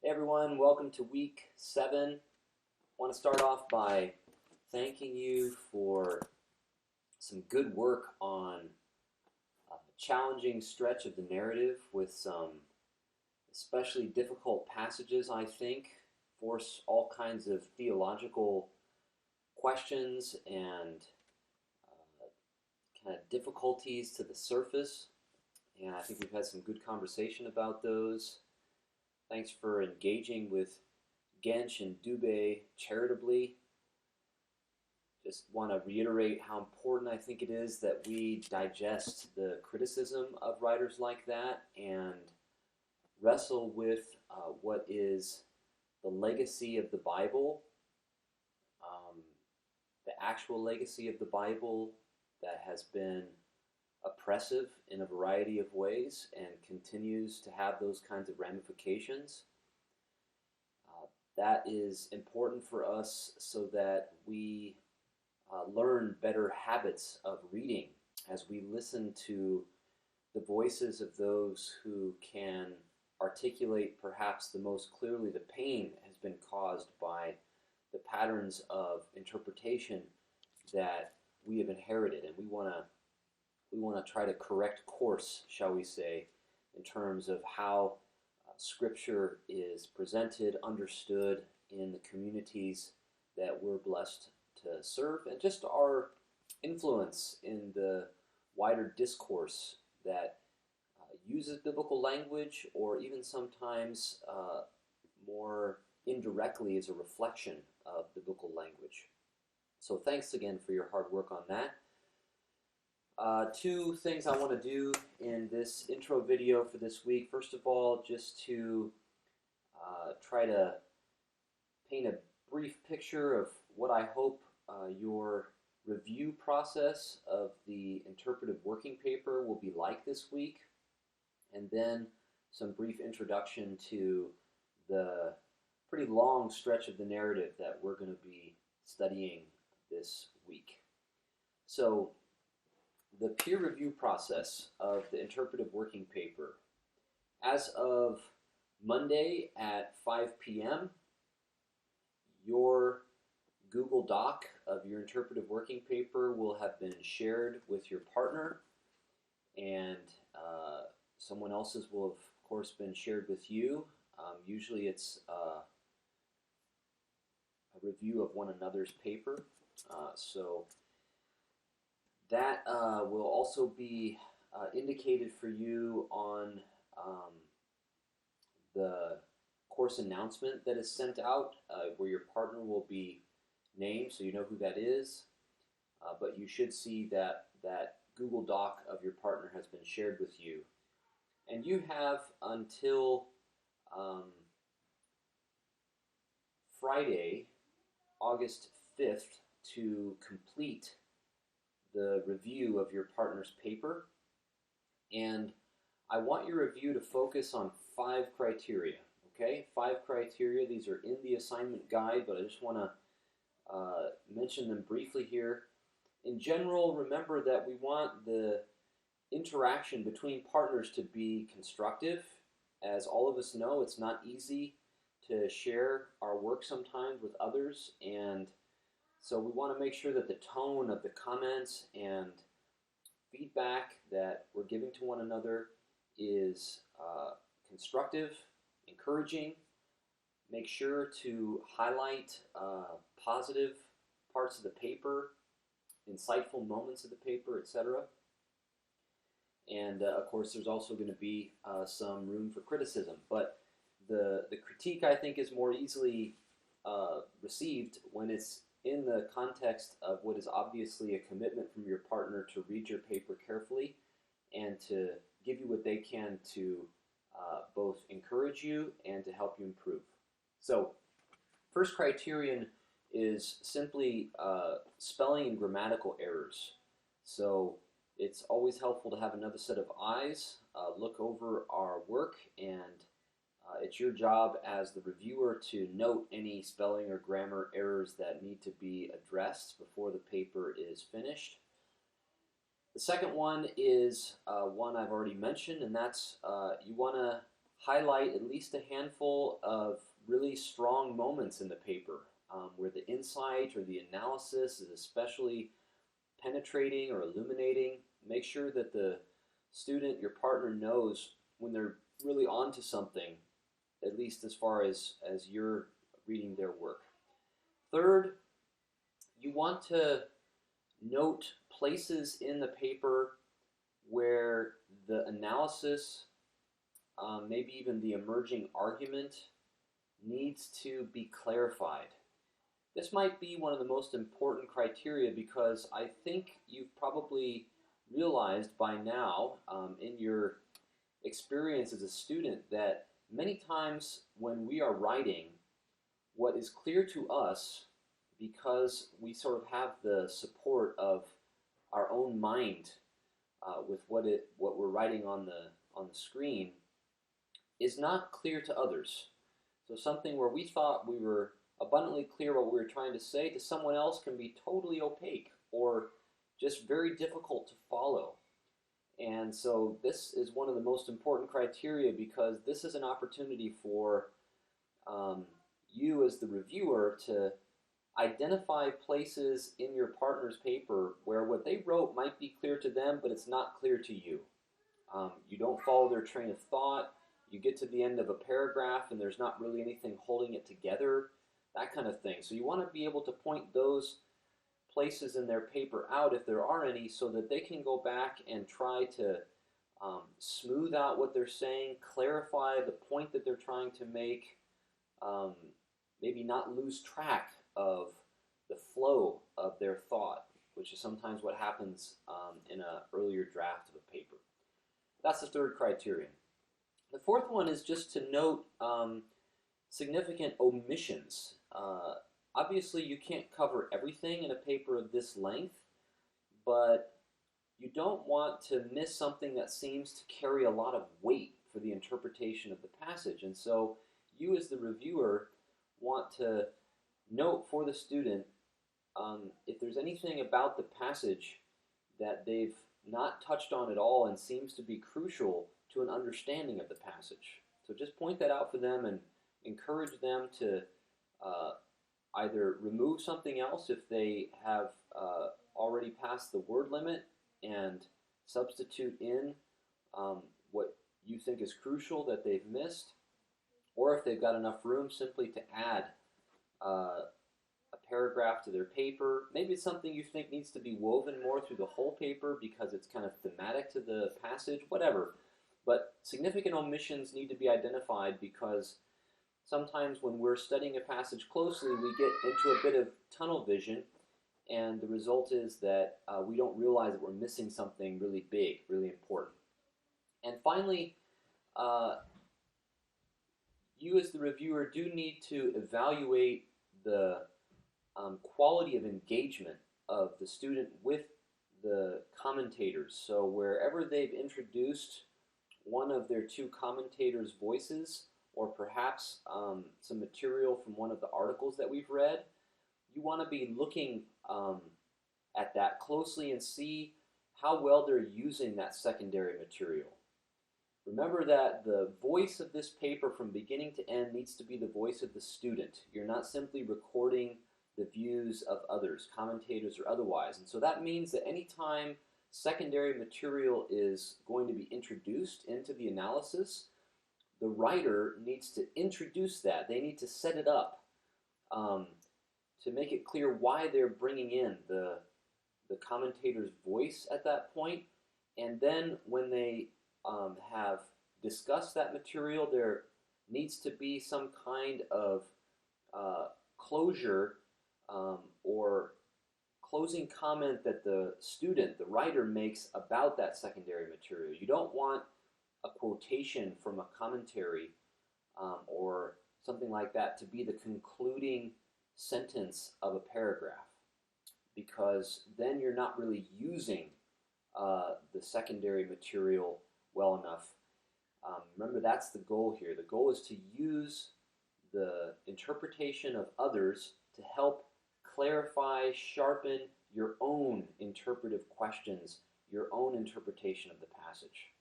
Hey everyone, welcome to week 7. I want to start off by thanking you for some good work on a challenging stretch of the narrative with some especially difficult passages, I think, force all kinds of theological questions and kind of difficulties to the surface. And I think we've had some good conversation about those. Thanks for engaging with Gensh and Dubé charitably. Just want to reiterate how important I think it is that we digest the criticism of writers like that and wrestle with what is the legacy of the Bible, the actual legacy of the Bible that has been oppressive in a variety of ways and continues to have those kinds of ramifications. That is important for us so that we learn better habits of reading as we listen to the voices of those who can articulate perhaps the most clearly the pain that has been caused by the patterns of interpretation that we have inherited, and we want to try to correct course, shall we say, in terms of how Scripture is presented, understood in the communities that we're blessed to serve, and just our influence in the wider discourse that uses biblical language, or even sometimes more indirectly as a reflection of biblical language. So thanks again for your hard work on that. Two things I want to do in this intro video for this week. First of all, just to try to paint a brief picture of what I hope your review process of the interpretive working paper will be like this week, and then some brief introduction to the pretty long stretch of the narrative that we're going to be studying this week. So, the peer review process of the interpretive working paper. As of Monday at 5 p.m., your Google Doc of your interpretive working paper will have been shared with your partner, and someone else's will have, of course, been shared with you. Usually it's a review of one another's paper. So that will also be indicated for you on the course announcement that is sent out, where your partner will be named, so you know who that is. But you should see that Google Doc of your partner has been shared with you. And you have until Friday, August 5th, to complete the review of your partner's paper. And I want your review to focus on 5 criteria, okay? 5 criteria. These are in the assignment guide, but I just want to mention them briefly here. In general, remember that we want the interaction between partners to be constructive. As all of us know, it's not easy to share our work sometimes with others, and so we want to make sure that the tone of the comments and feedback that we're giving to one another is constructive, encouraging. Make sure to highlight positive parts of the paper, insightful moments of the paper, etc. And of course, there's also going to be some room for criticism. But the critique, I think, is more easily received when it's in the context of what is obviously a commitment from your partner to read your paper carefully and to give you what they can to both encourage you and to help you improve. So, first criterion is simply spelling and grammatical errors. So, it's always helpful to have another set of eyes look over our work, and it's your job as the reviewer to note any spelling or grammar errors that need to be addressed before the paper is finished. The second one is one I've already mentioned, and that's you want to highlight at least a handful of really strong moments in the paper where the insight or the analysis is especially penetrating or illuminating. Make sure that the student, your partner, knows when they're really onto something, at least as far as you're reading their work. Third, you want to note places in the paper where the analysis, maybe even the emerging argument, needs to be clarified. This might be one of the most important criteria because I think you've probably realized by now in your experience as a student that many times when we are writing, what is clear to us, because we sort of have the support of our own mind with what we're writing on the screen, is not clear to others. So something where we thought we were abundantly clear what we were trying to say to someone else can be totally opaque or just very difficult to follow. And so this is one of the most important criteria because this is an opportunity for you as the reviewer to identify places in your partner's paper where what they wrote might be clear to them, but it's not clear to you. You don't follow their train of thought. You get to the end of a paragraph and there's not really anything holding it together, that kind of thing. So you want to be able to point those places in their paper out, if there are any, so that they can go back and try to smooth out what they're saying, clarify the point that they're trying to make, maybe not lose track of the flow of their thought, which is sometimes what happens in an earlier draft of a paper. That's the third criterion. The fourth one is just to note significant omissions. Obviously, you can't cover everything in a paper of this length, but you don't want to miss something that seems to carry a lot of weight for the interpretation of the passage. And so you as the reviewer want to note for the student if there's anything about the passage that they've not touched on at all and seems to be crucial to an understanding of the passage. So just point that out for them and encourage them to either remove something else if they have already passed the word limit and substitute in what you think is crucial that they've missed, or if they've got enough room, simply to add a paragraph to their paper. Maybe it's something you think needs to be woven more through the whole paper because it's kind of thematic to the passage, whatever. But significant omissions need to be identified because sometimes when we're studying a passage closely, we get into a bit of tunnel vision, and the result is that we don't realize that we're missing something really big, really important. And finally, you as the reviewer do need to evaluate the quality of engagement of the student with the commentators. So wherever they've introduced one of their two commentators' voices, or perhaps some material from one of the articles that we've read, you want to be looking at that closely and see how well they're using that secondary material. Remember that the voice of this paper from beginning to end needs to be the voice of the student. You're not simply recording the views of others, commentators or otherwise. And so that means that anytime secondary material is going to be introduced into the analysis, the writer needs to introduce that. They need to set it up to make it clear why they're bringing in the commentator's voice at that point. And then when they have discussed that material, there needs to be some kind of closure or closing comment that the student, the writer, makes about that secondary material. You don't want a quotation from a commentary or something like that to be the concluding sentence of a paragraph, because then you're not really using the secondary material well enough. Remember, that's the goal here. The goal is to use the interpretation of others to help clarify, sharpen your own interpretive questions, your own interpretation of the passage.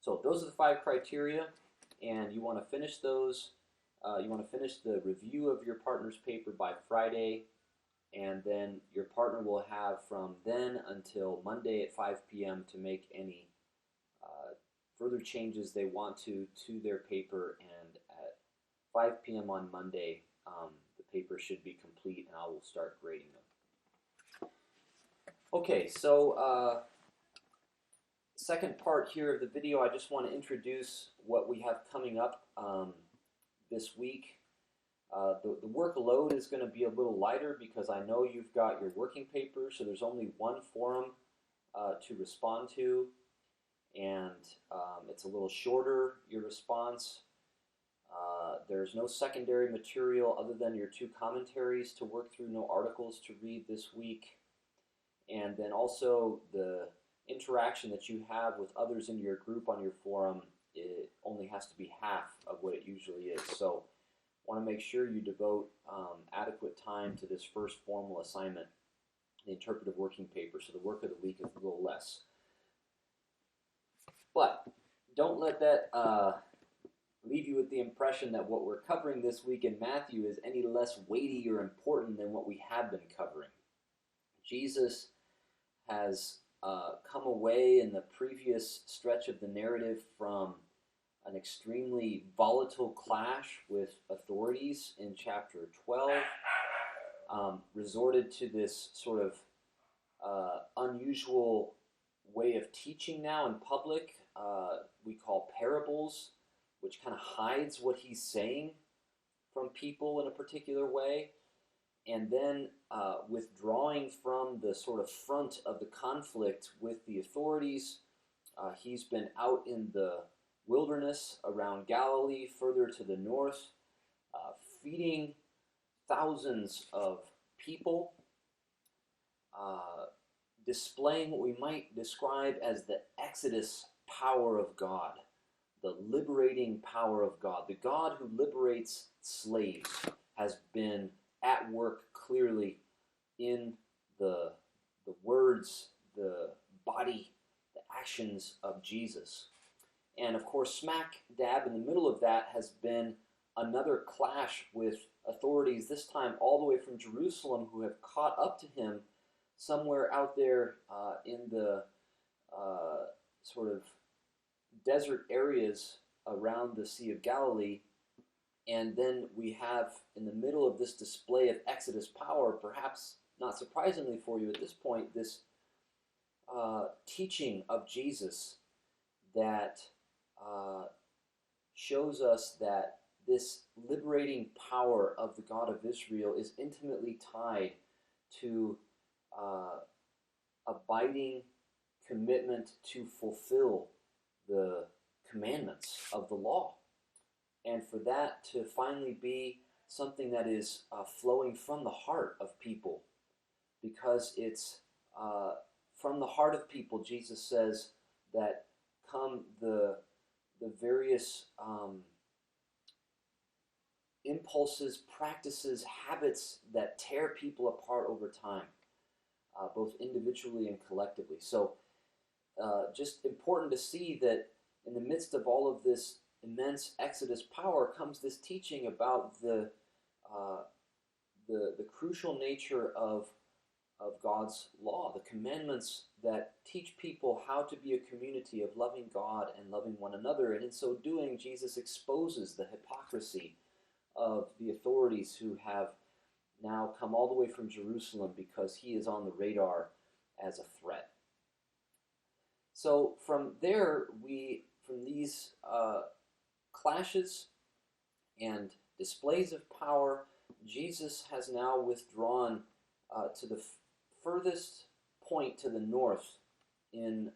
So those are the 5 criteria, and you want to finish those. You want to finish the review of your partner's paper by Friday, and then your partner will have from then until Monday at 5 p.m. to make any further changes they want to their paper, and at 5 p.m. on Monday, the paper should be complete, and I will start grading them. Okay, so second part here of the video, I just want to introduce what we have coming up this week. The workload is going to be a little lighter because I know you've got your working paper, so there's only one forum to respond to, and it's a little shorter, your response. There's no secondary material other than your 2 commentaries to work through, no articles to read this week. And then also the interaction that you have with others in your group on your forum, it only has to be half of what it usually is. So I want to make sure you devote adequate time to this first formal assignment, the interpretive working paper, so the work of the week is a little less. But don't let that leave you with the impression that what we're covering this week in Matthew is any less weighty or important than what we have been covering. Jesus has come away in the previous stretch of the narrative from an extremely volatile clash with authorities in chapter 12, resorted to this sort of unusual way of teaching now in public, we call parables, which kind of hides what he's saying from people in a particular way, and then withdrawing from the sort of front of the conflict with the authorities. He's been out in the wilderness around Galilee, further to the north, feeding thousands of people, displaying what we might describe as the Exodus power of God, the liberating power of God. The God who liberates slaves has been at work clearly in the words, the body, the actions of Jesus. And of course, smack dab in the middle of that has been another clash with authorities, this time all the way from Jerusalem, who have caught up to him somewhere out there in the sort of desert areas around the Sea of Galilee. And then we have, in the middle of this display of Exodus power, perhaps not surprisingly for you at this point, this teaching of Jesus that shows us that this liberating power of the God of Israel is intimately tied to abiding commitment to fulfill the commandments of the law. And for that to finally be something that is flowing from the heart of people, because it's from the heart of people, Jesus says, that come the various impulses, practices, habits that tear people apart over time, both individually and collectively. So just important to see that in the midst of all of this immense Exodus power comes this teaching about the crucial nature of God's law, the commandments that teach people how to be a community of loving God and loving one another. And in so doing, Jesus exposes the hypocrisy of the authorities who have now come all the way from Jerusalem because he is on the radar as a threat. So from there, from these clashes and displays of power, Jesus has now withdrawn to the furthest point to the north in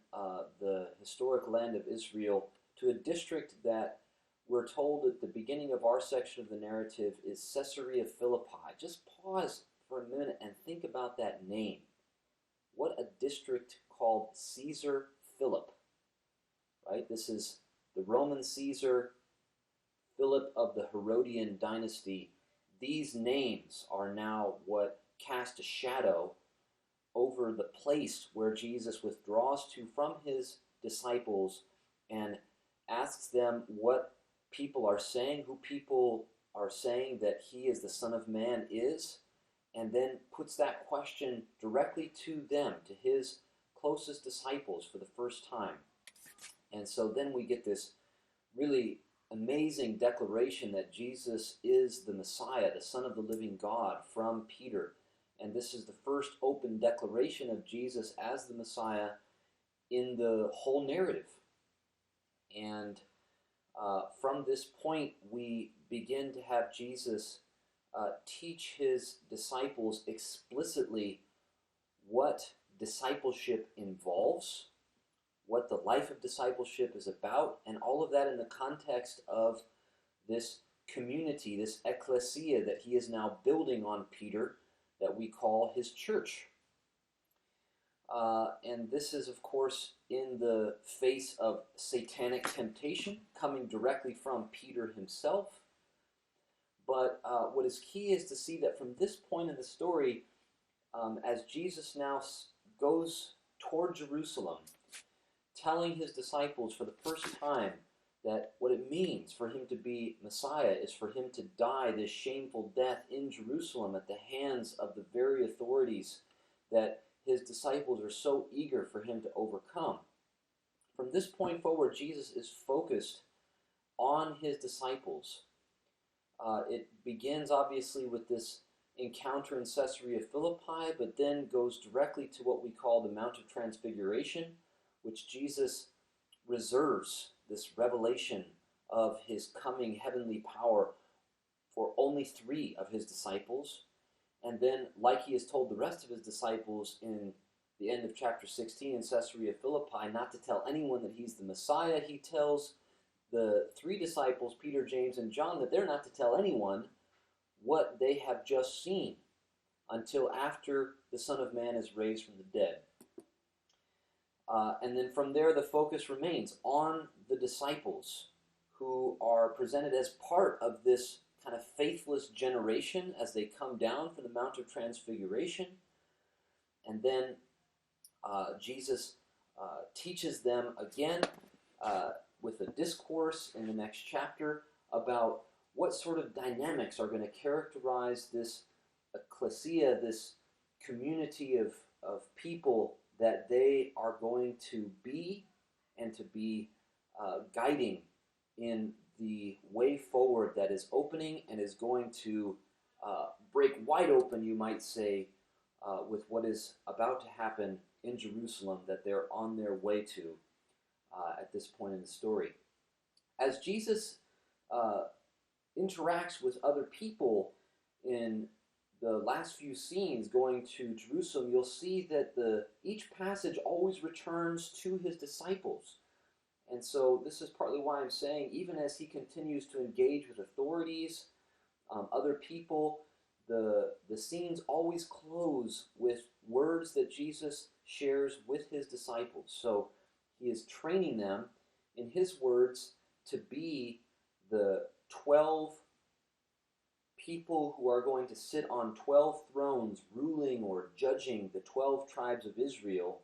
the historic land of Israel, to a district that we're told at the beginning of our section of the narrative is Caesarea Philippi. Just pause for a minute and think about that name. What a district called Caesar Philip, right? This is the Roman Caesar, Philip of the Herodian dynasty. These names are now what cast a shadow over the place where Jesus withdraws to from his disciples and asks them what people are saying, who people are saying that he is the Son of Man is, and then puts that question directly to them, to his closest disciples for the first time. And so then we get this really amazing declaration that Jesus is the Messiah, the Son of the living God, from Peter. And this is the first open declaration of Jesus as the Messiah in the whole narrative. And from this point, we begin to have Jesus teach his disciples explicitly what discipleship involves, what the life of discipleship is about, and all of that in the context of this community, this ecclesia that he is now building on Peter, that we call his church. And this is, of course, in the face of satanic temptation coming directly from Peter himself. But what is key is to see that from this point in the story, as Jesus now goes toward Jerusalem, telling his disciples for the first time that what it means for him to be Messiah is for him to die this shameful death in Jerusalem at the hands of the very authorities that his disciples are so eager for him to overcome. From this point forward, Jesus is focused on his disciples. It begins obviously with this encounter in Caesarea Philippi, but then goes directly to what we call the Mount of Transfiguration, which Jesus reserves this revelation of his coming heavenly power for only 3 of his disciples. And then, like he has told the rest of his disciples in the end of chapter 16 in Caesarea Philippi, not to tell anyone that he's the Messiah, he tells the 3 disciples, Peter, James, and John, that they're not to tell anyone what they have just seen until after the Son of Man is raised from the dead. And then from there, the focus remains on the disciples who are presented as part of this kind of faithless generation as they come down from the Mount of Transfiguration. And then Jesus teaches them again with a discourse in the next chapter about what sort of dynamics are going to characterize this ecclesia, this community of people that they are going to be and to be guiding in the way forward that is opening and is going to break wide open, you might say, with what is about to happen in Jerusalem that they're on their way to at this point in the story. As Jesus interacts with other people in the last few scenes going to Jerusalem, you'll see that each passage always returns to his disciples. And so this is partly why I'm saying, even as he continues to engage with authorities, other people, the scenes always close with words that Jesus shares with his disciples. So he is training them, in his words, to be the 12 people who are going to sit on 12 thrones, ruling or judging the 12 tribes of Israel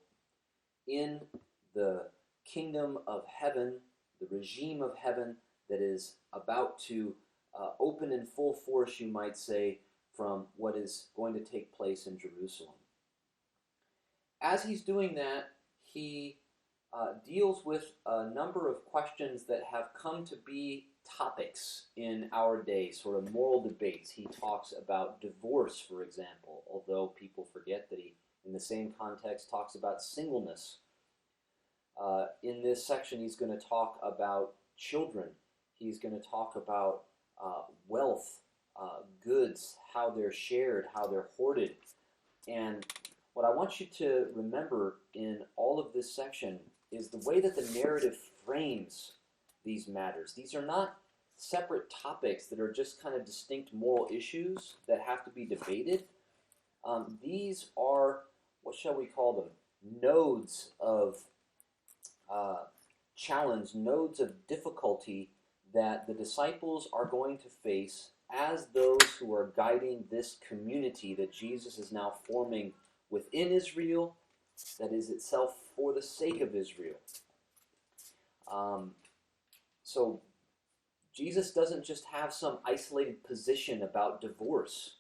in the kingdom of heaven, the regime of heaven that is about to open in full force, you might say, from what is going to take place in Jerusalem. As he's doing that, he deals with a number of questions that have come to be topics in our day, sort of moral debates. He talks about divorce, for example, although people forget that he, in the same context, talks about singleness. In this section, he's going to talk about children. He's going to talk about wealth, goods, how they're shared, how they're hoarded. And what I want you to remember in all of this section is the way that the narrative frames these matters. These are not separate topics that are just kind of distinct moral issues that have to be debated. These are, what shall we call them, nodes of challenge, nodes of difficulty that the disciples are going to face as those who are guiding this community that Jesus is now forming within Israel, that is itself for the sake of Israel. So Jesus doesn't just have some isolated position about divorce.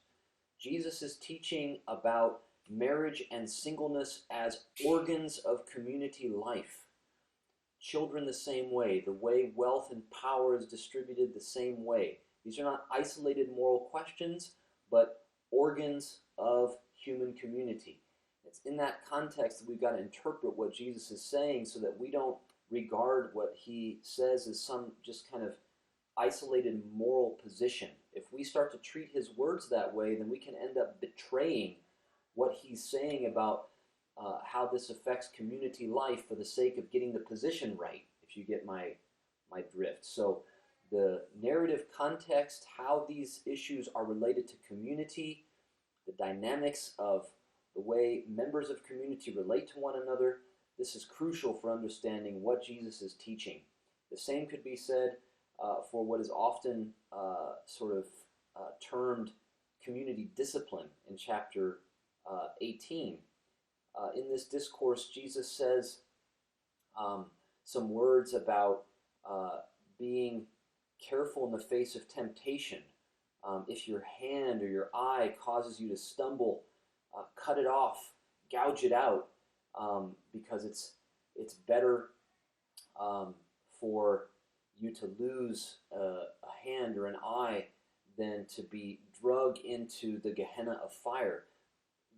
Jesus is teaching about marriage and singleness as organs of community life. Children the same way wealth and power is distributed the same way. These are not isolated moral questions, but organs of human community. It's in that context that we've got to interpret what Jesus is saying so that we don't regard what he says as some just kind of isolated moral position. If we start to treat his words that way, then we can end up betraying what he's saying about how this affects community life for the sake of getting the position right, if you get my drift. So the narrative context, how these issues are related to community, the dynamics of the way members of community relate to one another, this is crucial for understanding what Jesus is teaching. The same could be said for what is often termed community discipline in chapter 18. In this discourse, Jesus says some words about being careful in the face of temptation. If your hand or your eye causes you to stumble, cut it off, gouge it out, because it's better for you to lose a hand or an eye than to be drug into the Gehenna of fire.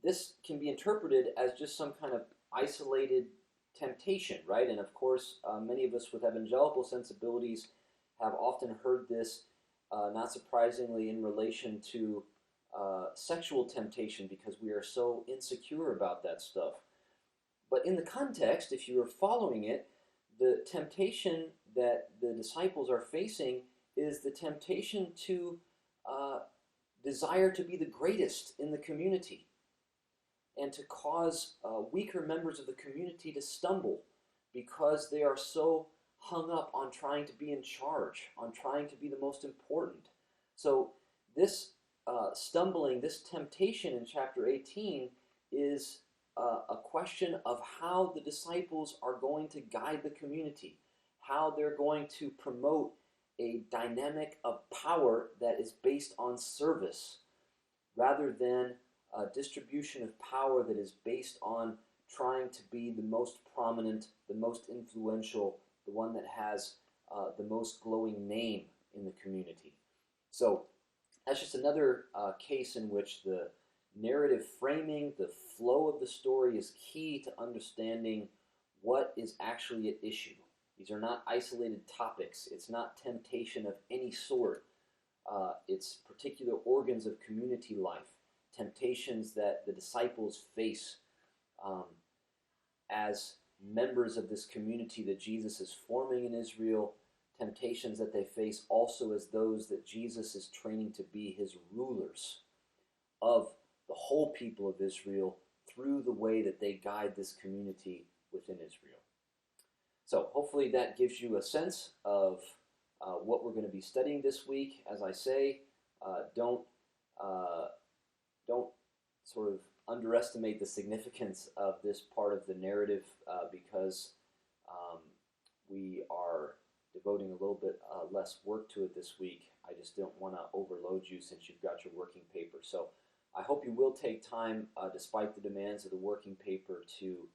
This can be interpreted as just some kind of isolated temptation, right? And of course, many of us with evangelical sensibilities have often heard this, not surprisingly, in relation to sexual temptation, because we are so insecure about that stuff. But in the context, if you are following it, the temptation that the disciples are facing is the temptation to desire to be the greatest in the community and to cause weaker members of the community to stumble because they are so hung up on trying to be in charge, on trying to be the most important. So this stumbling, this temptation in chapter 18 is a question of how the disciples are going to guide the community, how they're going to promote a dynamic of power that is based on service rather than a distribution of power that is based on trying to be the most prominent, the most influential, the one that has the most glowing name in the community. So that's just another case in which the narrative framing, the flow of the story is key to understanding what is actually at issue. These are not isolated topics. It's not temptation of any sort. It's particular organs of community life, temptations that the disciples face as members of this community that Jesus is forming in Israel, temptations that they face also as those that Jesus is training to be his rulers of the whole people of Israel through the way that they guide this community within Israel. So hopefully that gives you a sense of what we're going to be studying this week. As I say, don't sort of underestimate the significance of this part of the narrative because we are devoting a little bit less work to it this week. I just don't want to overload you since you've got your working paper. So I hope you will take time, despite the demands of the working paper, to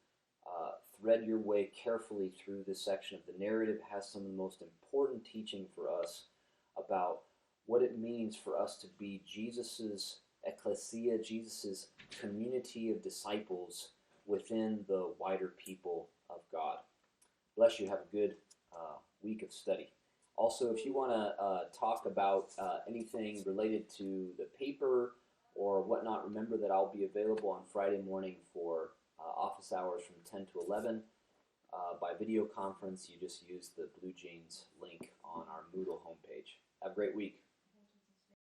thread your way carefully through this section of the narrative. It has some of the most important teaching for us about what it means for us to be Jesus's ecclesia, Jesus's community of disciples within the wider people of God. Bless you. Have a good week of study. Also, if you want to talk about anything related to the paper or whatnot, remember that I'll be available on Friday morning for office hours from 10 to 11 by video conference. You just use the Blue Jeans link on our Moodle homepage. Have a great week.